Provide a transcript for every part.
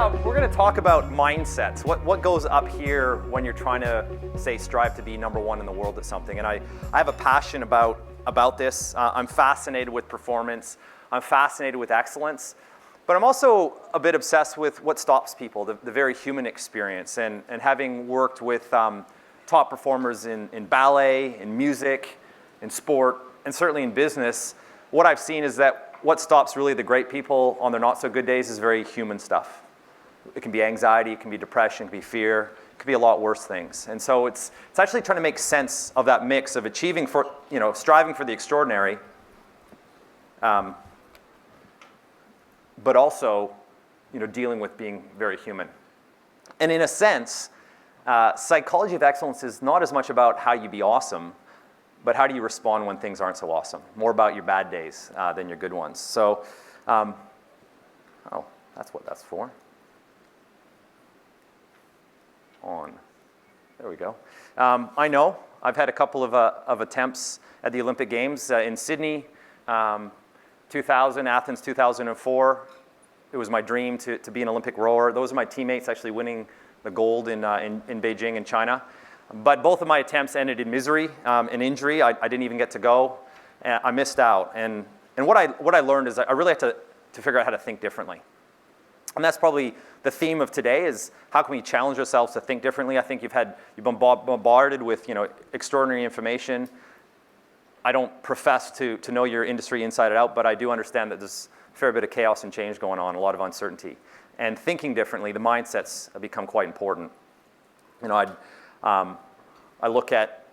we're going to talk about mindsets. What goes up here when you're trying to, say, strive to be number one in the world at something. And I have a passion about this. I'm fascinated with performance. I'm fascinated with excellence. But I'm also a bit obsessed with what stops people, the very human experience. And having worked with top performers in ballet, in music, in sport, and certainly in business, what I've seen is that what stops really the great people on their not-so-good days is very human stuff. It can be anxiety, it can be depression, it can be fear, it can be a lot worse things. And so it's actually trying to make sense of that mix of achieving for, striving for the extraordinary, but also, dealing with being very human. And in a sense, psychology of excellence is not as much about how you be awesome, but how do you respond when things aren't so awesome? More about your bad days than your good ones. So, that's what that's for. On. There we go. I know I've had a couple of attempts at the Olympic Games in Sydney, 2000, Athens 2004. It was my dream to be an Olympic rower. Those are my teammates actually winning the gold in Beijing in China. But both of my attempts ended in misery, an injury. I didn't even get to go. I missed out. And what I learned is I really had to figure out how to think differently. And that's probably the theme of today is how can we challenge ourselves to think differently? I think you've been bombarded with extraordinary information. I don't profess to know your industry inside and out, but I do understand that there's a fair bit of chaos and change going on, a lot of uncertainty. And thinking differently, the mindsets have become quite important. I look at,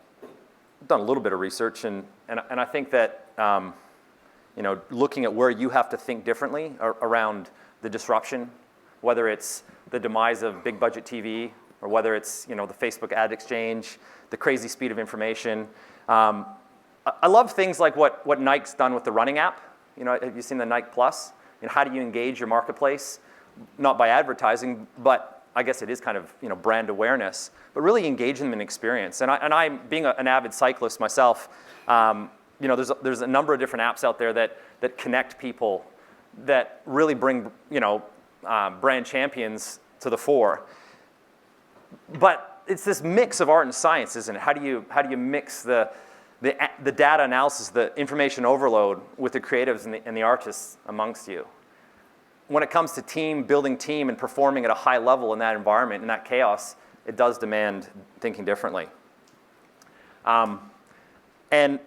I've done a little bit of research, and I think that looking at where you have to think differently around the disruption, whether it's the demise of big budget TV, or whether it's the Facebook ad exchange, the crazy speed of information. I love things like what Nike's done with the running app. Have you seen the Nike Plus? How do you engage your marketplace? Not by advertising, but I guess it is kind of brand awareness, but really engage them in experience. And I'm being an avid cyclist myself. There's a number of different apps out there that connect people, that really bring brand champions to the fore. But it's this mix of art and science, isn't it? How do you mix the data analysis, the information overload, with the creatives and the artists amongst you? When it comes to building team and performing at a high level in that environment, in that chaos, it does demand thinking differently. And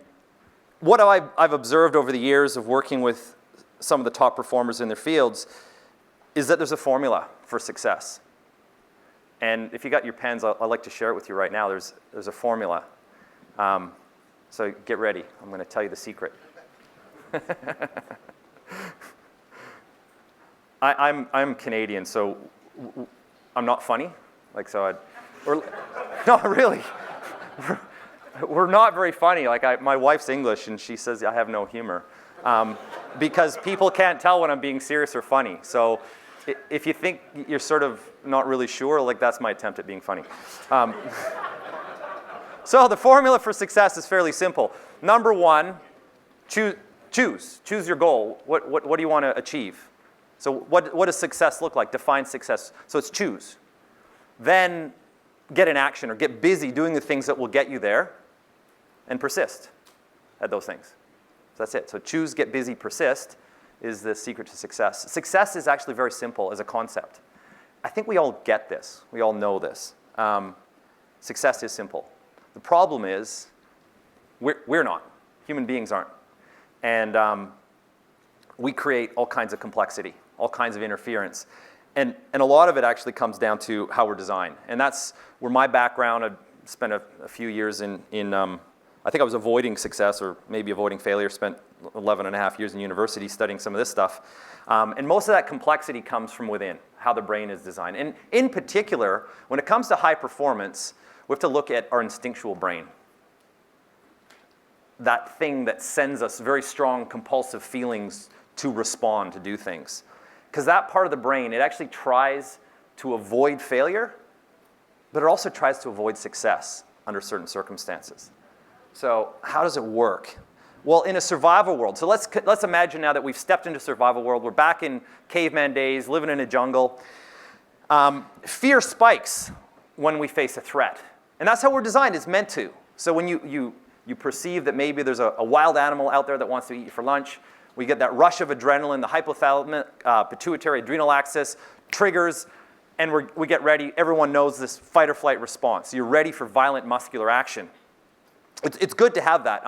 what I've observed over the years of working with some of the top performers in their fields is that there's a formula for success. And if you got your pens, I'd like to share it with you right now. There's a formula. So get ready. I'm going to tell you the secret. I'm Canadian, so I'm not funny. No, really. We're not very funny. My wife's English, and she says I have no humor. Because people can't tell when I'm being serious or funny. So if you think you're sort of not really sure, that's my attempt at being funny. So the formula for success is fairly simple. Number one, choose your goal. What do you want to achieve? So what does success look like? Define success. So it's choose. Then get in action or get busy doing the things that will get you there, and persist at those things. So that's it. So choose, get busy, persist is the secret to success. Success is actually very simple as a concept. I think we all get this. We all know this. Success is simple. The problem is we're not. Human beings aren't. And we create all kinds of complexity, all kinds of interference. And a lot of it actually comes down to how we're designed. And that's where my background, I spent a few years in I think I was avoiding success or maybe avoiding failure, spent 11 and a half years in university studying some of this stuff. And most of that complexity comes from within, how the brain is designed. And in particular, when it comes to high performance, we have to look at our instinctual brain. That thing that sends us very strong compulsive feelings to respond, to do things. Because that part of the brain, it actually tries to avoid failure, but it also tries to avoid success under certain circumstances. So how does it work? Well, in a survival world, so let's imagine now that we've stepped into survival world, we're back in caveman days, living in a jungle. Fear spikes when we face a threat. And that's how we're designed. It's meant to. So when you perceive that maybe there's a wild animal out there that wants to eat you for lunch, we get that rush of adrenaline, the hypothalamic, pituitary adrenal axis triggers, and we get ready. Everyone knows this fight or flight response. You're ready for violent muscular action. It's good to have that.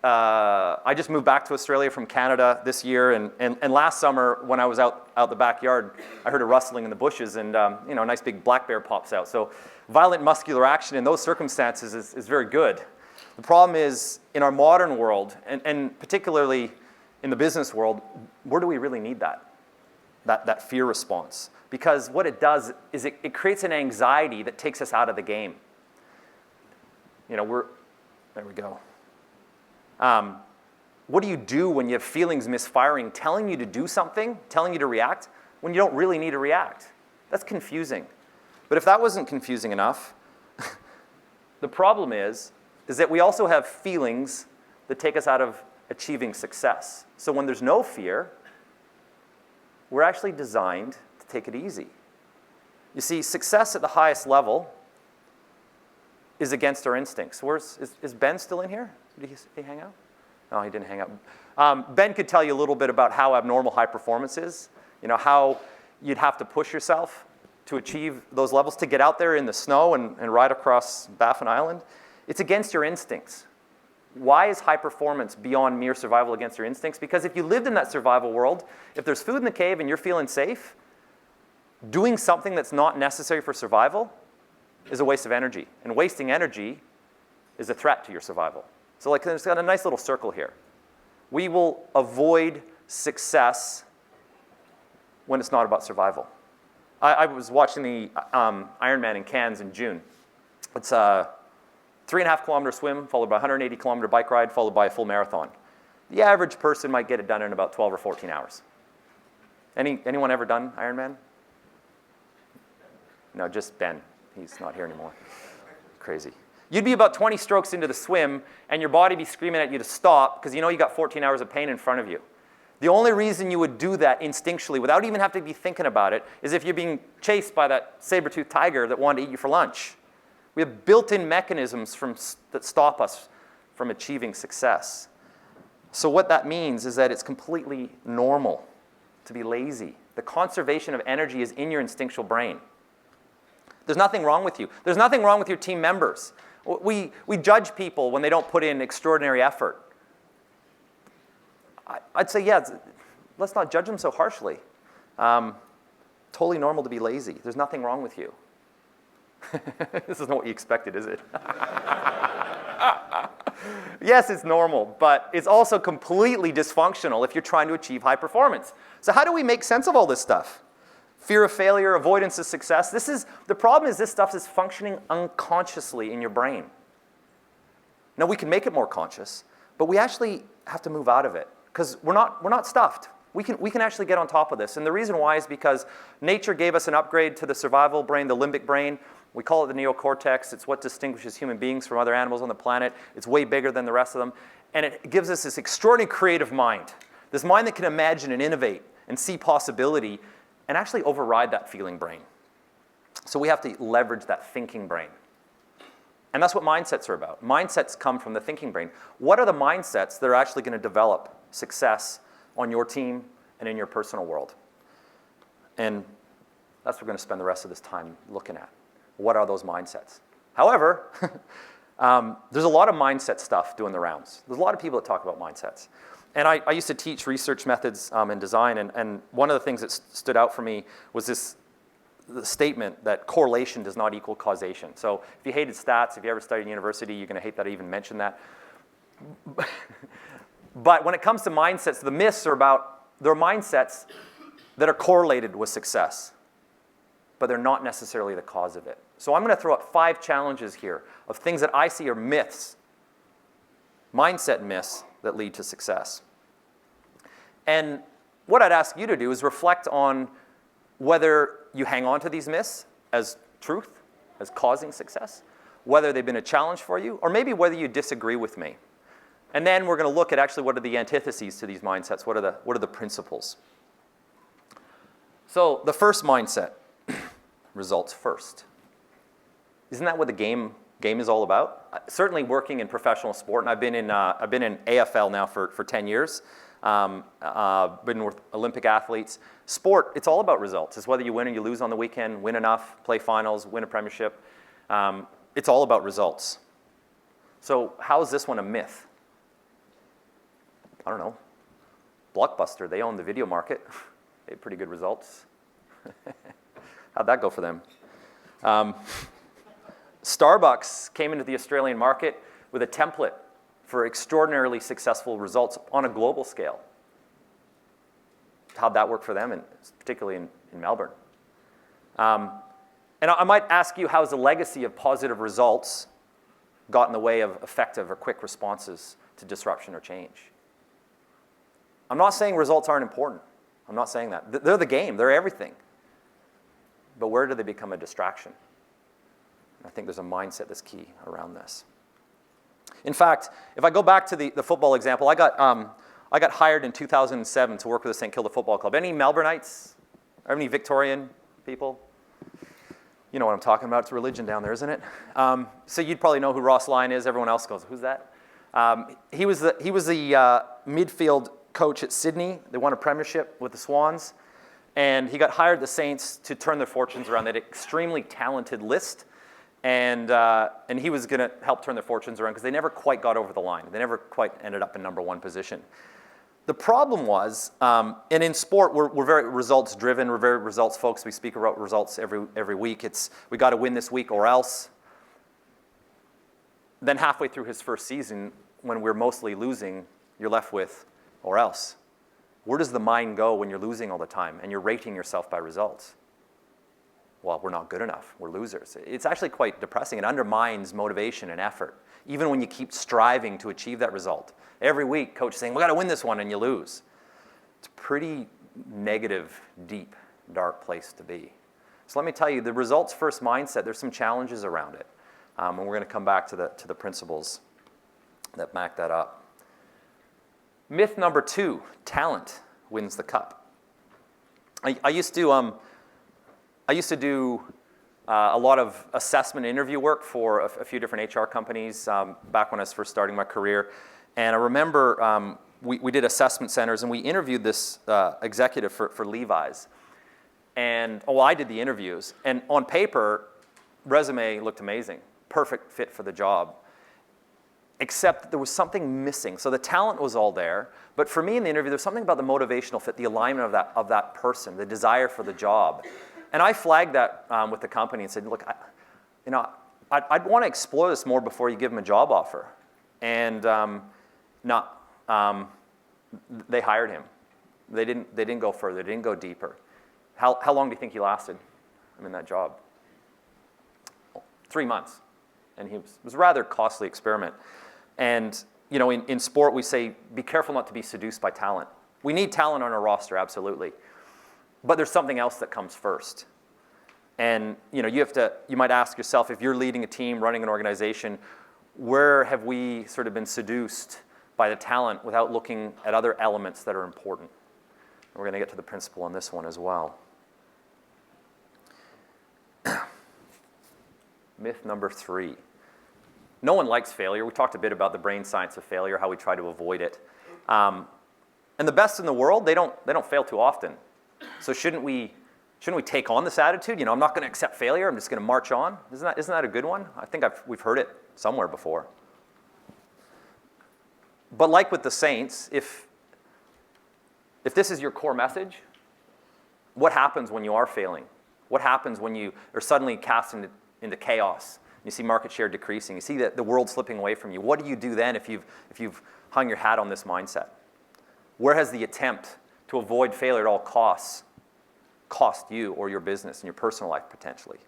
I just moved back to Australia from Canada this year, and last summer when I was out the backyard, I heard a rustling in the bushes, and a nice big black bear pops out. So violent muscular action in those circumstances is very good. The problem is, in our modern world, and particularly in the business world, where do we really need that fear response? Because what it does is it creates an anxiety that takes us out of the game. There we go. What do you do when you have feelings misfiring, telling you to do something, telling you to react, when you don't really need to react? That's confusing. But if that wasn't confusing enough, the problem is that we also have feelings that take us out of achieving success. So when there's no fear, we're actually designed to take it easy. You see, success at the highest level is against our instincts. Is Ben still in here? Did he hang out? No, he didn't hang out. Ben could tell you a little bit about how abnormal high performance is, how you'd have to push yourself to achieve those levels, to get out there in the snow and ride across Baffin Island. It's against your instincts. Why is high performance beyond mere survival against your instincts? Because if you lived in that survival world, if there's food in the cave and you're feeling safe, doing something that's not necessary for survival is a waste of energy. And wasting energy is a threat to your survival. So there's got a nice little circle here. We will avoid success when it's not about survival. I was watching the Ironman in Cairns in June. It's a 3.5-kilometer swim, followed by a 180-kilometer bike ride, followed by a full marathon. The average person might get it done in about 12 or 14 hours. Anyone ever done Ironman? No, just Ben. He's not here anymore. Crazy. You'd be about 20 strokes into the swim, and your body be screaming at you to stop because you got 14 hours of pain in front of you. The only reason you would do that instinctually, without even having to be thinking about it, is if you're being chased by that saber-toothed tiger that wanted to eat you for lunch. We have built-in mechanisms that stop us from achieving success. So what that means is that it's completely normal to be lazy. The conservation of energy is in your instinctual brain. There's nothing wrong with you. There's nothing wrong with your team members. We judge people when they don't put in extraordinary effort. I'd say, let's not judge them so harshly. Totally normal to be lazy. There's nothing wrong with you. This isn't what you expected, is it? Yes, it's normal, but it's also completely dysfunctional if you're trying to achieve high performance. So how do we make sense of all this stuff? Fear of failure, avoidance of success. The problem is this stuff is functioning unconsciously in your brain. Now, we can make it more conscious, but we actually have to move out of it because we're not stuffed. We can actually get on top of this. And the reason why is because nature gave us an upgrade to the survival brain, the limbic brain. We call it the neocortex. It's what distinguishes human beings from other animals on the planet. It's way bigger than the rest of them. And it gives us this extraordinary creative mind, this mind that can imagine and innovate and see possibility and actually override that feeling brain. So we have to leverage that thinking brain. And that's what mindsets are about. Mindsets come from the thinking brain. What are the mindsets that are actually going to develop success on your team and in your personal world? And that's what we're going to spend the rest of this time looking at. What are those mindsets? However, there's a lot of mindset stuff doing the rounds. There's a lot of people that talk about mindsets. And I used to teach research methods and design, and one of the things that stood out for me was the statement that correlation does not equal causation. So if you hated stats, if you ever studied in university, you're going to hate that I even mentioned that. But when it comes to mindsets, the myths are about there are mindsets that are correlated with success, but they're not necessarily the cause of it. So I'm going to throw out 5 challenges here of things that I see are myths, mindset myths that lead to success. And what I'd ask you to do is reflect on whether you hang on to these myths as truth, as causing success, whether they've been a challenge for you, or maybe whether you disagree with me. And then we're going to look at actually what are the antitheses to these mindsets, what are the principles. So the first mindset results first. Isn't that what the game is all about? Certainly working in professional sport, and I've been in AFL now for 10 years. Been with Olympic athletes. Sport, it's all about results. It's whether you win or you lose on the weekend, win enough, play finals, win a premiership. It's all about results. So how is this one a myth? I don't know. Blockbuster, they own the video market. They had pretty good results. How'd that go for them? Starbucks came into the Australian market with a template for extraordinarily successful results on a global scale. How'd that work for them, and particularly in Melbourne? And I might ask you, how has the legacy of positive results got in the way of effective or quick responses to disruption or change? I'm not saying results aren't important. I'm not saying that. They're the game. They're everything. But where do they become a distraction? I think there's a mindset that's key around this. In fact, if I go back to the football example, I got hired in 2007 to work with the St. Kilda Football Club. Any Melbourneites? Or any Victorian people? You know what I'm talking about. It's religion down there, isn't it? So you'd probably know who Ross Lyon is. Everyone else goes, who's that? He was the midfield coach at Sydney. They won a premiership with the Swans. And he got hired at the Saints to turn their fortunes around. They had an extremely talented list. And he was going to help turn their fortunes around because they never quite got over the line. They never quite ended up in number one position. The problem was, and in sport, we're very results-driven. We're very results folks. We speak about results every week. It's, we got to win this week or else. Then halfway through his first season, when we're mostly losing, you're left with or else. Where does the mind go when you're losing all the time and you're rating yourself by results? Well, we're not good enough. We're losers. It's actually quite depressing. It undermines motivation and effort, even when you keep striving to achieve that result. Every week, coach is saying, we got to win this one, and you lose. It's a pretty negative, deep, dark place to be. So let me tell you, the results first mindset, there's some challenges around it. And we're going to come back to the principles that back that up. Myth number 2, talent wins the cup. I used to do a lot of assessment and interview work for a few different HR companies back when I was first starting my career. And I remember we did assessment centers, and we interviewed this executive for Levi's. And, I did the interviews. And on paper, resume looked amazing. Perfect fit for the job. Except that there was something missing. So the talent was all there. But for me in the interview, there was something about the motivational fit, the alignment of that person, the desire for the job. And I flagged that with the company and said, look, I'd want to explore this more before you give them a job offer. And they hired him. They didn't go further. They didn't go deeper. How long do you think he lasted? In that job? 3 months. And it was a rather costly experiment. And in sport, we say, be careful not to be seduced by talent. We need talent on our roster, absolutely. But there's something else that comes first. And you might ask yourself, if you're leading a team, running an organization, where have we sort of been seduced by the talent without looking at other elements that are important? And we're going to get to the principle on this one as well. Myth number 3. No one likes failure. We talked a bit about the brain science of failure, how we try to avoid it. And the best in the world, they don't fail too often. So shouldn't we take on this attitude? I'm not going to accept failure. I'm just going to march on. Isn't that a good one? I think we've heard it somewhere before. But like with the saints, if this is your core message, what happens when you are failing? What happens when you are suddenly cast into chaos? You see market share decreasing. You see the world slipping away from you. What do you do then if you've hung your hat on this mindset? Where has the attempt to avoid failure at all costs cost you or your business and your personal life potentially?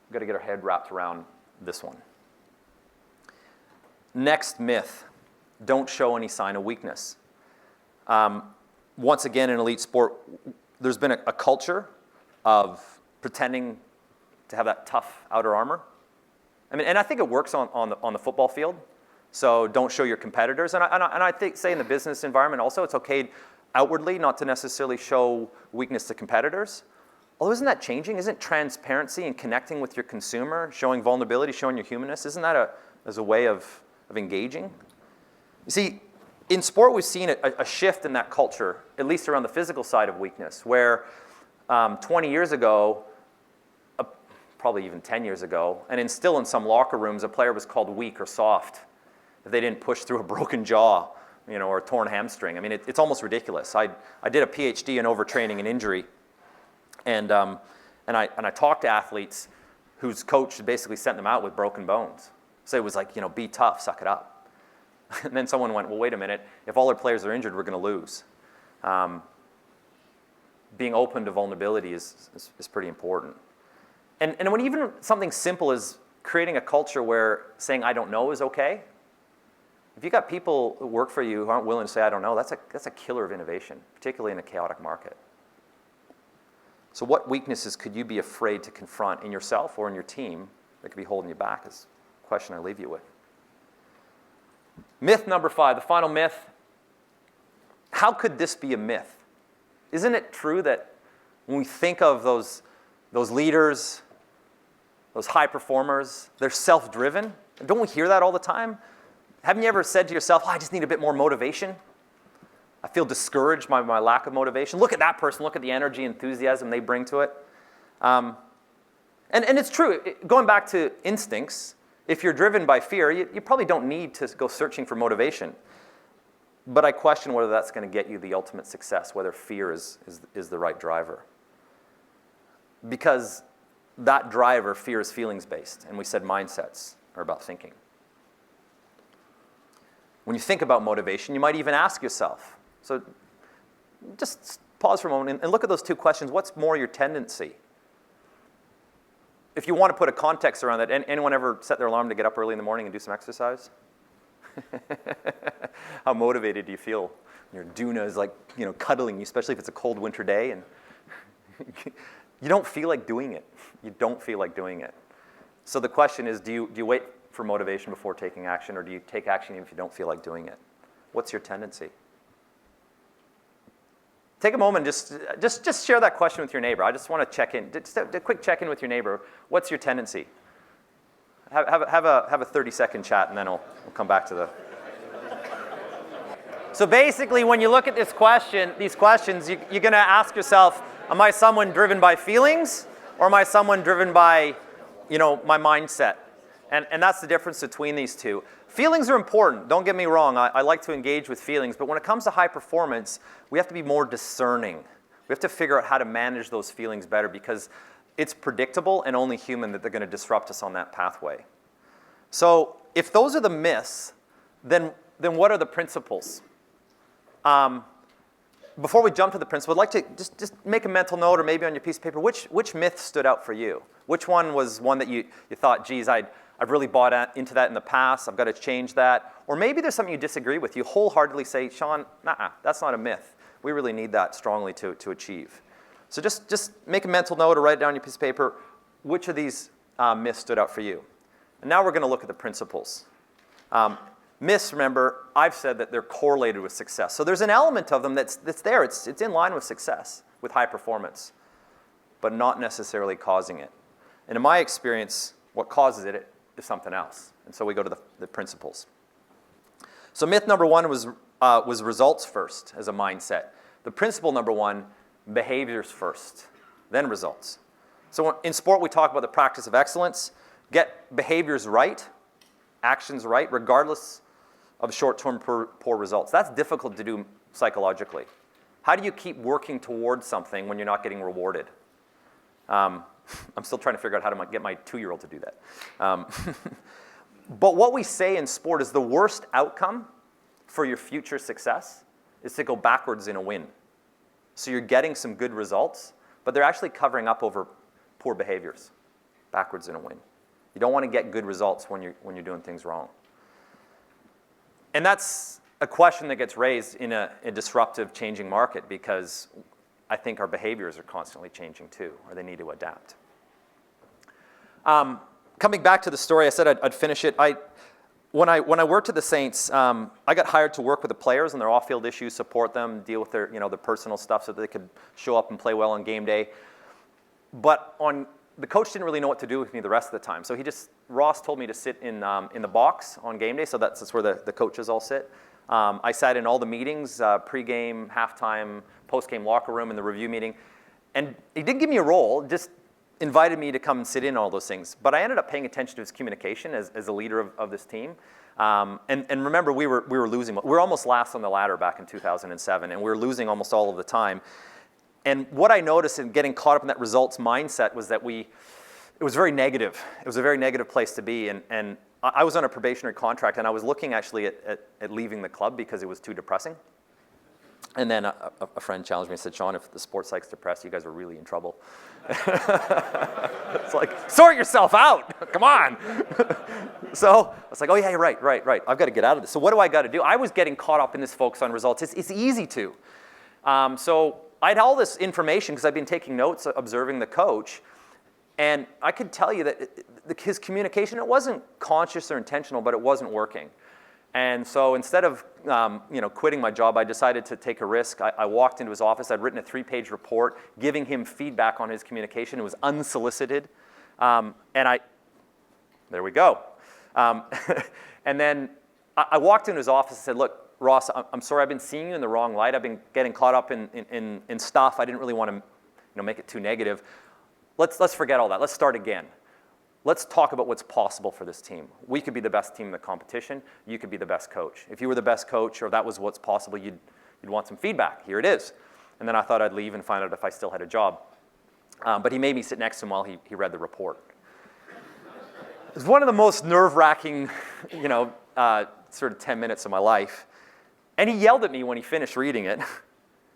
We've got to get our head wrapped around this one. Next myth, don't show any sign of weakness. Once again, in elite sport, there's been a culture of pretending to have that tough outer armor. And I think it works on the football field. So don't show your competitors. And I think, say in the business environment also, it's okay outwardly not to necessarily show weakness to competitors. although isn't that changing? Isn't transparency and connecting with your consumer, showing vulnerability, showing your humanness, isn't that as a way of engaging? You see, in sport, we've seen a shift in that culture, at least around the physical side of weakness, where 20 years ago, probably even 10 years ago, and still in some locker rooms, a player was called weak or soft if they didn't push through a broken jaw, or a torn hamstring. I mean, it's almost ridiculous. I did a PhD in overtraining and injury, and I talked to athletes whose coach basically sent them out with broken bones. So it was like, be tough, suck it up. And then someone went, well, wait a minute. If all our players are injured, we're going to lose. Being open to vulnerability is pretty important. And when even something simple as creating a culture where saying I don't know is okay, if you got people who work for you who aren't willing to say I don't know, that's a killer of innovation, particularly in a chaotic market. So what weaknesses could you be afraid to confront in yourself or in your team that could be holding you back is the question I leave you with. Myth number 5, the final myth. How could this be a myth? Isn't it true that when we think of those leaders, those high performers, they're self-driven? Don't we hear that all the time? Haven't you ever said to yourself, I just need a bit more motivation? I feel discouraged by my lack of motivation. Look at that person. Look at the energy, enthusiasm they bring to it. And it's true. Going back to instincts, if you're driven by fear, you probably don't need to go searching for motivation. But I question whether that's going to get you the ultimate success, whether fear is the right driver. Because that driver, fear, is feelings-based. And we said mindsets are about thinking. When you think about motivation, you might even ask yourself. So just pause for a moment and look at those two questions. What's more your tendency? If you want to put a context around that, anyone ever set their alarm to get up early in the morning and do some exercise? How motivated do you feel? Your doona is like, cuddling you, especially if it's a cold winter day, and you don't feel like doing it. You don't feel like doing it. So the question is, do you wait for motivation before taking action, or do you take action even if you don't feel like doing it? What's your tendency? Take a moment, just share that question with your neighbor. I just want to check in, just a quick check-in with your neighbor. What's your tendency? Have a 30-second chat, and then we'll come back to the. So basically, when you look at these questions, you're going to ask yourself, am I someone driven by feelings, or am I someone driven by, my mindset? And that's the difference between these two. Feelings are important. Don't get me wrong. I like to engage with feelings. But when it comes to high performance, we have to be more discerning. We have to figure out how to manage those feelings better, because it's predictable and only human that they're going to disrupt us on that pathway. So if those are the myths, then what are the principles? Before we jump to the principle, I'd like to just make a mental note, or maybe on your piece of paper, which myth stood out for you? Which one was one that you thought, geez, I've really bought into that in the past, I've got to change that? Or maybe there's something you disagree with. You wholeheartedly say, Sean, that's not a myth. We really need that strongly to achieve. So just make a mental note or write it down on your piece of paper. Which of these myths stood out for you? And now we're going to look at the principles. Myths, remember, I've said that they're correlated with success. So there's an element of them that's there. It's in line with success, with high performance, but not necessarily causing it. And in my experience, what causes it is something else. And so we go to the principles. So myth number 1 was results first as a mindset. The principle number 1, behaviors first, then results. So in sport, we talk about the practice of excellence. Get behaviors right, actions right, regardless of short-term poor results. That's difficult to do psychologically. How do you keep working towards something when you're not getting rewarded? I'm still trying to figure out how to get my 2-year-old to do that. But what we say in sport is the worst outcome for your future success is to go backwards in a win. So you're getting some good results, but they're actually covering up over poor behaviors, backwards in a win. You don't want to get good results when you're doing things wrong. And that's a question that gets raised in a disruptive, changing market, because I think our behaviors are constantly changing too, or they need to adapt. Coming back to the story, I said I'd finish it. When I worked at the Saints, I got hired to work with the players and their off-field issues, support them, deal with their personal stuff so that they could show up and play well on game day. But the coach didn't really know what to do with me the rest of the time. So Ross told me to sit in the box on game day, so that's where the coaches all sit. I sat in all the meetings, pregame, halftime, postgame locker room, and the review meeting. And he didn't give me a role, just invited me to come and sit in on all those things. But I ended up paying attention to his communication as a leader of this team. And remember, we were losing. We were almost last on the ladder back in 2007, and we were losing almost all of the time. And what I noticed in getting caught up in that results mindset was that it was very negative. It was a very negative place to be. And I was on a probationary contract, and I was looking actually at leaving the club because it was too depressing. And then a friend challenged me and said, Sean, if the sports psych's depressed, you guys are really in trouble. It's like, sort yourself out. Come on. So I was like, oh, yeah, you're right. I've got to get out of this. So what do I got to do? I was getting caught up in this focus on results. It's easy to. So I had all this information because I've been taking notes, observing the coach. And I could tell you that his communication, it wasn't conscious or intentional, but it wasn't working. And so instead of quitting my job, I decided to take a risk. I walked into his office. I'd written a 3-page report giving him feedback on his communication. It was unsolicited. There we go. And then I walked into his office and said, look, Ross, I'm sorry, I've been seeing you in the wrong light. I've been getting caught up in stuff. I didn't really want to make it too negative. Let's forget all that. Let's start again. Let's talk about what's possible for this team. We could be the best team in the competition. You could be the best coach. If you were the best coach or that was what's possible, you'd want some feedback. Here it is. And then I thought I'd leave and find out if I still had a job. But he made me sit next to him while he read the report. It was one of the most nerve-wracking, sort of 10 minutes of my life. And he yelled at me when he finished reading it.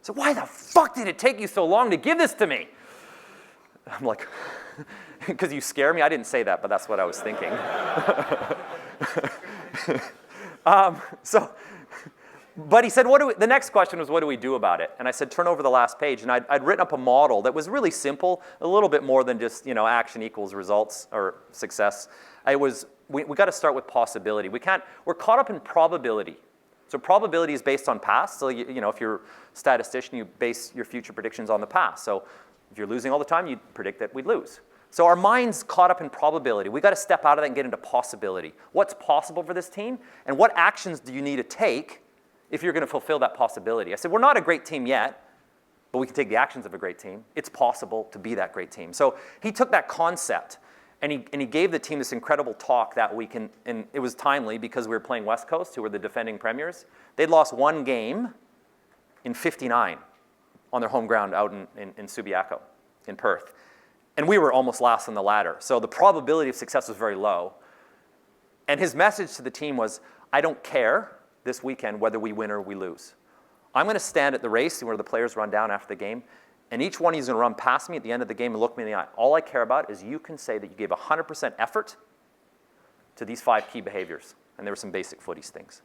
So why the fuck did it take you so long to give this to me? I'm like, because you scare me? I didn't say that, but that's what I was thinking. But he said, the next question was, what do we do about it? And I said, turn over the last page. And I'd written up a model that was really simple, a little bit more than just, action equals results or success. We got to start with possibility. We're caught up in probability. So probability is based on past. So, if you're a statistician, you base your future predictions on the past. So if you're losing all the time, you predict that we'd lose. So our mind's caught up in probability. We got to step out of that and get into possibility. What's possible for this team? And what actions do you need to take if you're going to fulfill that possibility? I said, we're not a great team yet, but we can take the actions of a great team. It's possible to be that great team. So he took that concept and he gave the team this incredible talk that week. And it was timely because we were playing West Coast, who were the defending premiers. They'd lost one game in 59 on their home ground out in Subiaco, in Perth. And we were almost last on the ladder. So the probability of success was very low. And his message to the team was, I don't care this weekend whether we win or we lose. I'm going to stand at the race where the players run down after the game, and each one of you is going to run past me at the end of the game and look me in the eye. All I care about is you can say that you gave 100% effort to these 5 key behaviors. And there were some basic footies things.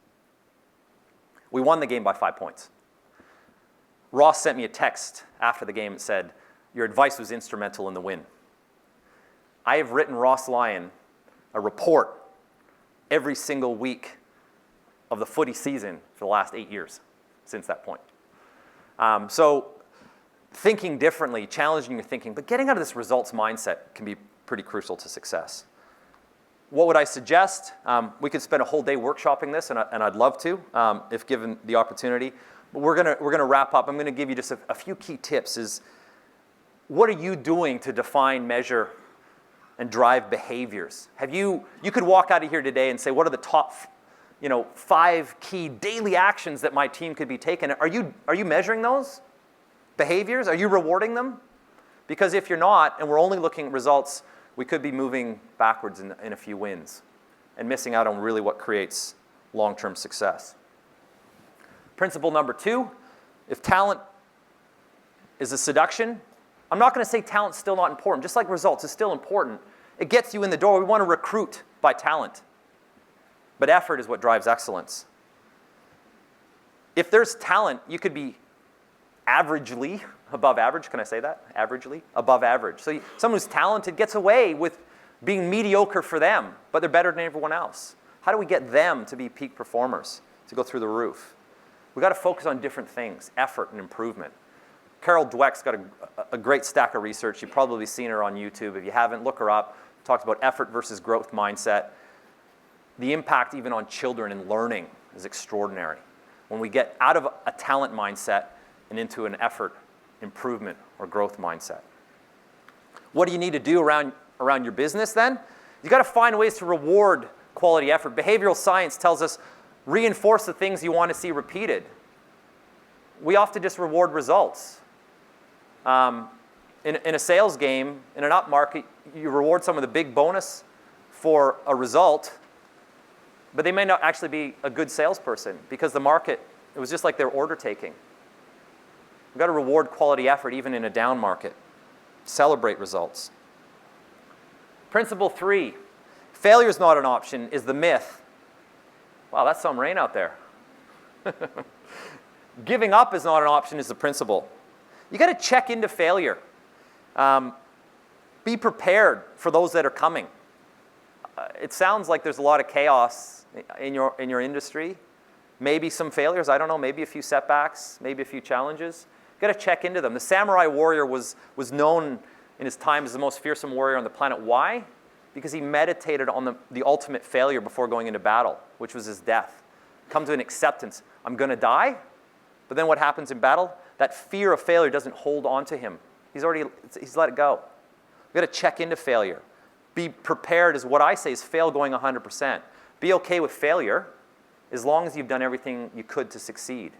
We won the game by 5 points. Ross sent me a text after the game that said, your advice was instrumental in the win. I have written Ross Lyon a report every single week of the footy season for the last 8 years since that point. So thinking differently, challenging your thinking, but getting out of this results mindset can be pretty crucial to success. What would I suggest? We could spend a whole day workshopping this, and I'd love to if given the opportunity. But we're gonna wrap up. I'm gonna give you just a few key tips. What are you doing to define, measure, and drive behaviors? You could walk out of here today and say, what are the top 5 key daily actions that my team could be taking? Are you measuring those behaviors? Are you rewarding them? Because if you're not, and we're only looking at results, we could be moving backwards in a few wins and missing out on really what creates long-term success. Principle number 2, if talent is a seduction, I'm not going to say talent's still not important. Just like results is still important. It gets you in the door. We want to recruit by talent. But effort is what drives excellence. If there's talent, you could be averagely above average. Can I say that? Averagely above average. So someone who's talented gets away with being mediocre for them, but they're better than everyone else. How do we get them to be peak performers, to go through the roof? We've got to focus on different things, effort and improvement. Carol Dweck's got a great stack of research. You've probably seen her on YouTube. If you haven't, look her up. Talks about effort versus growth mindset. The impact even on children and learning is extraordinary. When we get out of a talent mindset and into an effort, improvement, or growth mindset. What do you need to do around your business then? You've got to find ways to reward quality effort. Behavioral science tells us reinforce the things you want to see repeated. We often just reward results. In a sales game, in an up market, you reward someone with a big bonus for a result, but they may not actually be a good salesperson because the market, it was just like their order taking. We've got to reward quality effort even in a down market. Celebrate results. Principle 3, failure is not an option, is the myth. Wow, that's some rain out there. Giving up is not an option is the principle. You got to check into failure. Be prepared for those that are coming. It sounds like there's a lot of chaos in your industry. Maybe some failures, I don't know, maybe a few setbacks, maybe a few challenges. You got to check into them. The samurai warrior was known in his time as the most fearsome warrior on the planet. Why? Because he meditated on the ultimate failure before going into battle, which was his death. Come to an acceptance. I'm going to die, but then what happens in battle? That fear of failure doesn't hold on to him. He's let it go. You've got to check into failure. Be prepared is what I say is fail going 100%. Be okay with failure as long as you've done everything you could to succeed.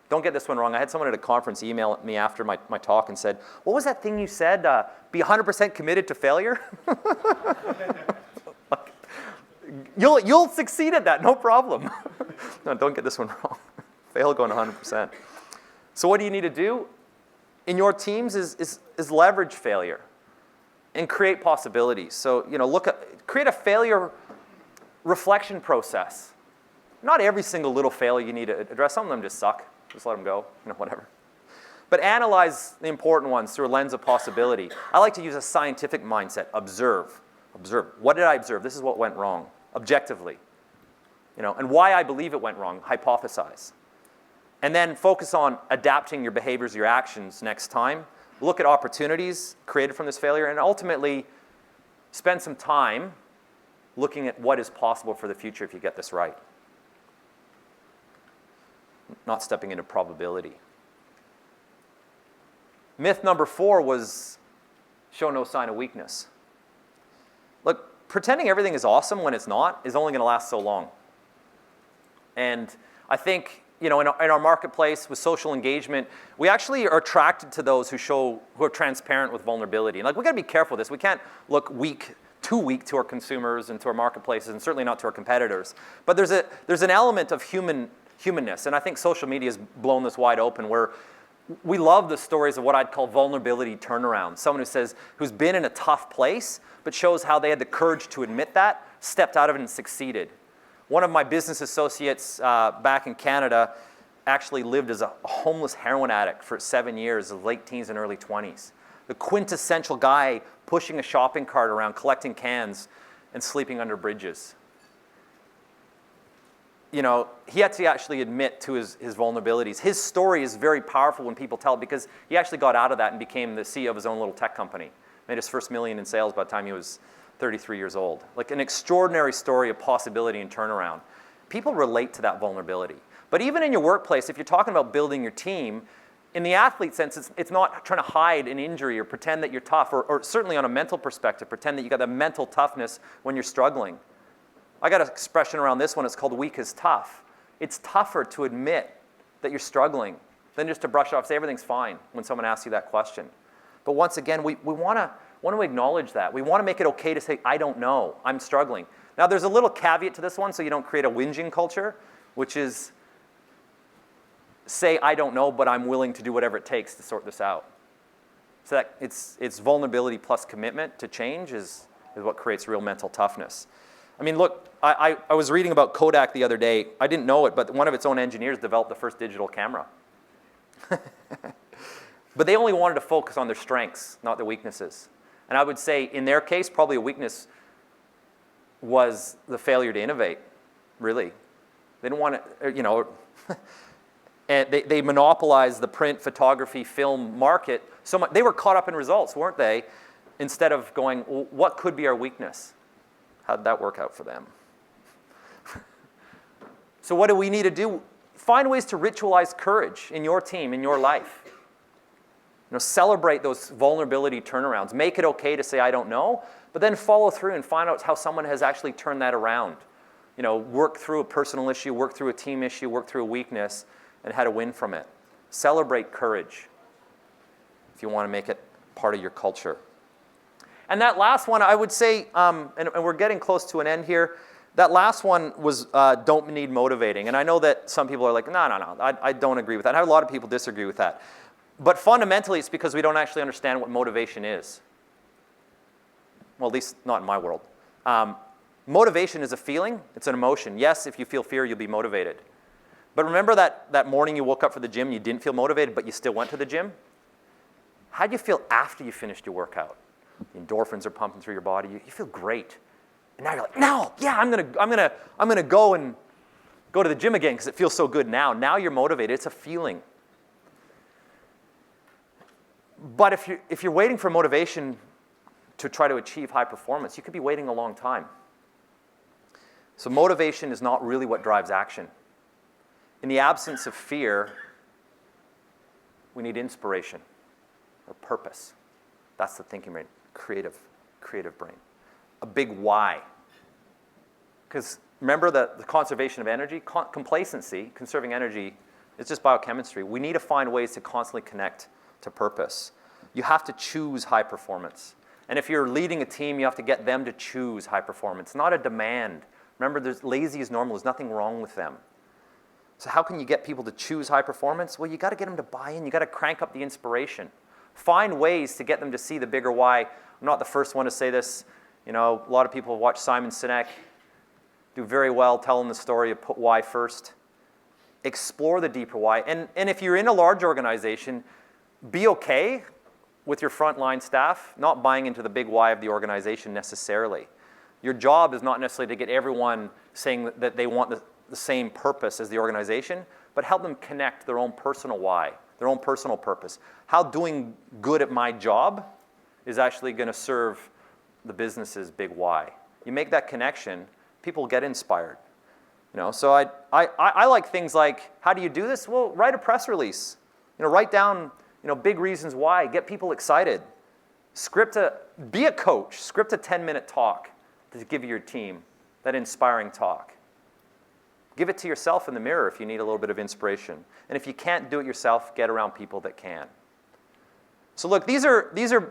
Don't get this one wrong. I had someone at a conference email me after my talk and said, what was that thing you said? Be 100% committed to failure? You'll succeed at that, no problem. No, don't get this one wrong. Fail going 100%. So what do you need to do in your teams is leverage failure and create possibilities. So, create a failure reflection process. Not every single little failure you need to address. Some of them just suck. Just let them go, whatever. But analyze the important ones through a lens of possibility. I like to use a scientific mindset. Observe. What did I observe? This is what went wrong, objectively. And why I believe it went wrong. Hypothesize. And then focus on adapting your behaviors, your actions next time. Look at opportunities created from this failure, and ultimately spend some time looking at what is possible for the future if you get this right. Not stepping into probability. Myth number 4 was show no sign of weakness. Look, pretending everything is awesome when it's not is only going to last so long. And I think, in our marketplace with social engagement, we actually are attracted to those who are transparent with vulnerability. And we've got to be careful with this. We can't look too weak to our consumers and to our marketplaces, and certainly not to our competitors. But there's an element of humanness, and I think social media has blown this wide open, where we love the stories of what I'd call vulnerability turnaround. Someone who's been in a tough place, but shows how they had the courage to admit that, stepped out of it, and succeeded. One of my business associates back in Canada actually lived as a homeless heroin addict for 7 years, late teens and early 20s. The quintessential guy pushing a shopping cart around, collecting cans, and sleeping under bridges. He had to actually admit to his vulnerabilities. His story is very powerful when people tell it because he actually got out of that and became the CEO of his own little tech company. Made his first $1 million in sales by the time he was 33 years old. Like an extraordinary story of possibility and turnaround. People relate to that vulnerability. But even in your workplace, if you're talking about building your team, in the athlete sense, it's not trying to hide an injury or pretend that you're tough, or certainly on a mental perspective, pretend that you got the mental toughness when you're struggling. I got an expression around this one, it's called weak is tough. It's tougher to admit that you're struggling than just to brush off, say everything's fine when someone asks you that question. But once again, we want to acknowledge that. We want to make it okay to say, I don't know, I'm struggling. Now there's a little caveat to this one so you don't create a whinging culture, which is say I don't know, but I'm willing to do whatever it takes to sort this out. So that it's vulnerability plus commitment to change is what creates real mental toughness. I mean, look, I was reading about Kodak the other day. I didn't know it, but one of its own engineers developed the first digital camera. But they only wanted to focus on their strengths, not their weaknesses. And I would say, in their case, probably a weakness was the failure to innovate, really. They didn't want to, And they monopolized the print, photography, film market so much. They were caught up in results, weren't they? Instead of going, well, what could be our weakness? How'd that work out for them? So what do we need to do? Find ways to ritualize courage in your team, in your life. Celebrate those vulnerability turnarounds. Make it okay to say, I don't know, but then follow through and find out how someone has actually turned that around. Work through a personal issue, work through a team issue, work through a weakness, and how to win from it. Celebrate courage if you want to make it part of your culture. And that last one, I would say, and we're getting close to an end here, that last one was don't need motivating. And I know that some people are like, no, I don't agree with that. I have a lot of people disagree with that. But fundamentally, it's because we don't actually understand what motivation is. Well, at least not in my world. Motivation is a feeling. It's an emotion. Yes, if you feel fear, you'll be motivated. But remember that morning you woke up for the gym, you didn't feel motivated, but you still went to the gym? How'd you feel after you finished your workout? The endorphins are pumping through your body. You feel great. And now you're like, no, yeah, I'm gonna go to the gym again because it feels so good now. Now you're motivated. It's a feeling. But if you're waiting for motivation to try to achieve high performance, you could be waiting a long time. So motivation is not really what drives action. In the absence of fear, we need inspiration or purpose. That's the thinking brain, creative brain. A big why. Because remember the conservation of energy, complacency, conserving energy, is just biochemistry. We need to find ways to constantly connect to purpose. You have to choose high performance. And if you're leading a team, you have to get them to choose high performance, not a demand. Remember, lazy is normal. There's nothing wrong with them. So how can you get people to choose high performance? Well, you got to get them to buy in. You got to crank up the inspiration. Find ways to get them to see the bigger why. I'm not the first one to say this. A lot of people watch Simon Sinek, do very well telling the story of put why first. Explore the deeper why. And if you're in a large organization, be okay with your frontline staff not buying into the big why of the organization necessarily. Your job is not necessarily to get everyone saying that they want the same purpose as the organization, but help them connect their own personal why, their own personal purpose. How doing good at my job is actually going to serve the business's big why. You make that connection, people get inspired. So I like things like, how do you do this? Well, write a press release. Write down big reasons why. Get people excited. Be a coach. Script a 10-minute talk to give your team that inspiring talk. Give it to yourself in the mirror if you need a little bit of inspiration. And if you can't do it yourself, get around people that can. So look, these are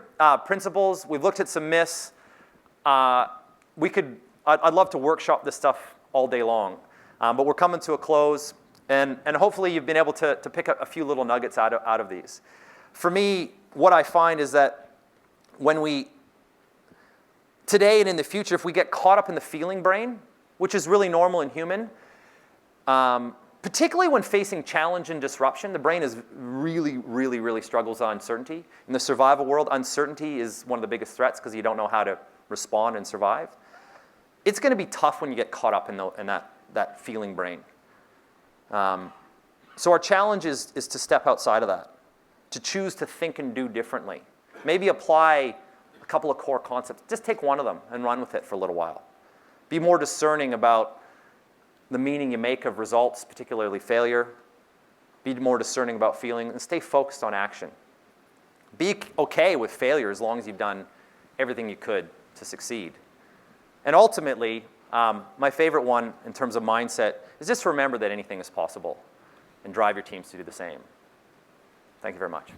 principles. We've looked at some myths. I'd love to workshop this stuff all day long. But we're coming to a close. And hopefully you've been able to pick up a few little nuggets out of these. For me, what I find is that today and in the future, if we get caught up in the feeling brain, which is really normal and human, particularly when facing challenge and disruption, the brain is really struggles with uncertainty. In the survival world, uncertainty is one of the biggest threats because you don't know how to respond and survive. It's going to be tough when you get caught up in that feeling brain. So our challenge is to step outside of that, to choose to think and do differently. Maybe apply a couple of core concepts. Just take one of them and run with it for a little while. Be more discerning about the meaning you make of results, particularly failure. Be more discerning about feeling, and stay focused on action. Be okay with failure as long as you've done everything you could to succeed. And ultimately, my favorite one in terms of mindset is just to remember that anything is possible and drive your teams to do the same. Thank you very much.